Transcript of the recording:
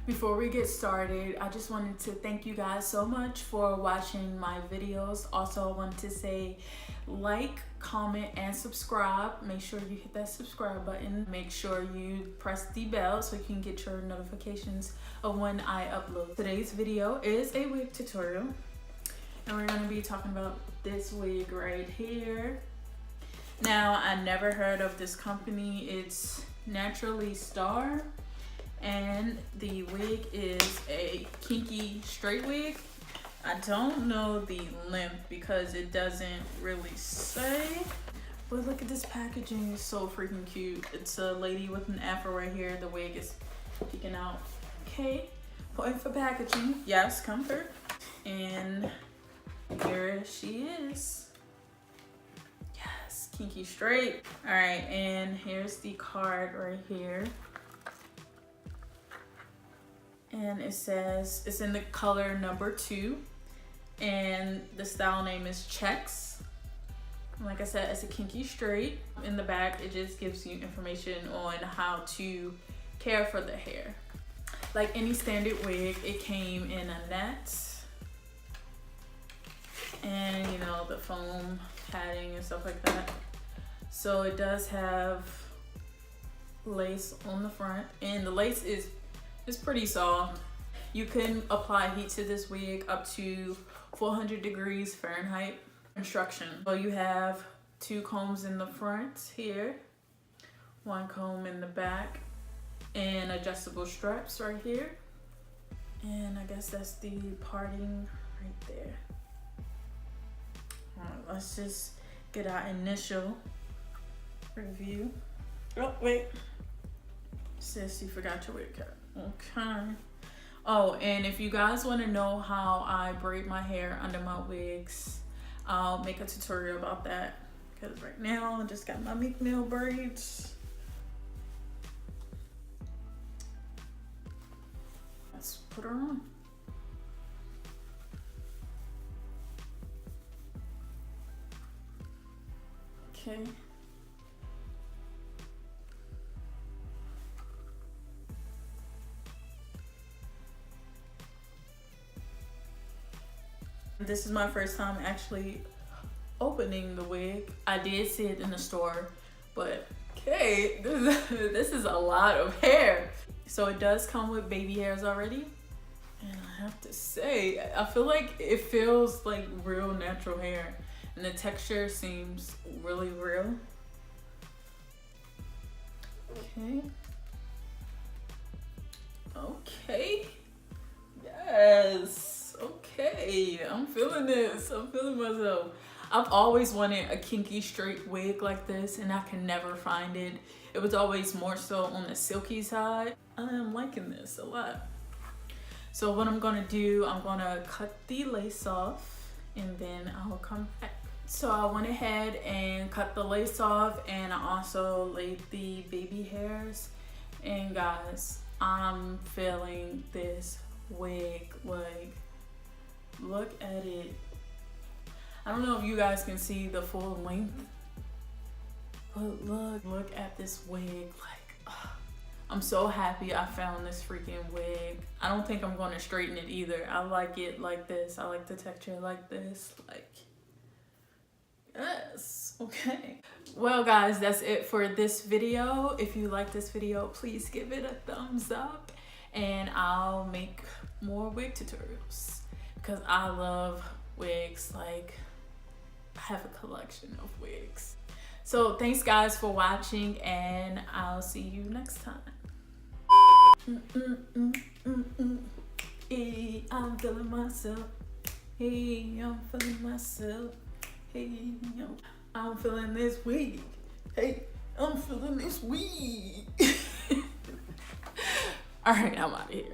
Before we get started, I just wanted to thank you guys so much for watching my videos. Also, I wanted to say like, comment, and subscribe. Make sure you hit that subscribe button. Make sure you press the bell so you can get your notifications of when I upload. Today's video is a wig tutorial, and we're gonna be talking about this wig right here. Now, I never heard of this company. It's Naturali Star. And the wig is a kinky straight wig. I don't know the length because it doesn't really say. But look at this packaging, it's so freaking cute. It's a lady with an afro right here. The wig is peeking out. Okay, point for packaging. Yes, comfort. And here she is. Yes, kinky straight. All right, and here's the card right here. And it says it's in the color number 2, and the style name is Chex. Like I said, it's a kinky straight. In the back, it just gives you information on how to care for the hair. Like any standard wig, it came in a net, and you know, the foam padding and stuff like that. So it does have lace on the front, and the lace is it's pretty soft. You can apply heat to this wig up to 400 degrees Fahrenheit. Instruction. So you have 2 combs in the front here, 1 comb in the back, and adjustable straps right here. And I guess that's the parting right there. All right, let's just get our initial review. Oh, wait. Sis, you forgot your wig cap. Okay. Oh, and if you guys want to know how I braid my hair under my wigs, I'll make a tutorial about that, because right now I just got my Meek Mill braids. Let's put her on. Okay. This is my first time actually opening the wig. I did see it in the store, but okay, this is a lot of hair. So it does come with baby hairs already. And I have to say, I feel like it feels like real natural hair. And the texture seems really real. Okay. Okay. Yes. Okay, I'm feeling this. I'm feeling myself. I've always wanted a kinky straight wig like this, and I can never find it. It was always more so on the silky side. I am liking this a lot. So what I'm gonna do, I'm gonna cut the lace off, and then I'll come back. So I went ahead and cut the lace off, and I also laid the baby hairs. And guys, I'm feeling this wig. Like, look at it. I don't know if you guys can see the full length, but look at this wig. Like, I'm so happy I found this freaking wig. I don't think I'm gonna straighten it either. I like it like this. I like the texture like this. Like, yes, okay. Well guys, that's it for this video. If you like this video, please give it a thumbs up, and I'll make more wig tutorials, because I love wigs. Like, I have a collection of wigs. So thanks guys for watching, and I'll see you next time. Hey, I'm feeling myself. Hey, I'm feeling myself. Hey, I'm feeling this wig. Hey, I'm feeling this wig. All right, I'm out of here.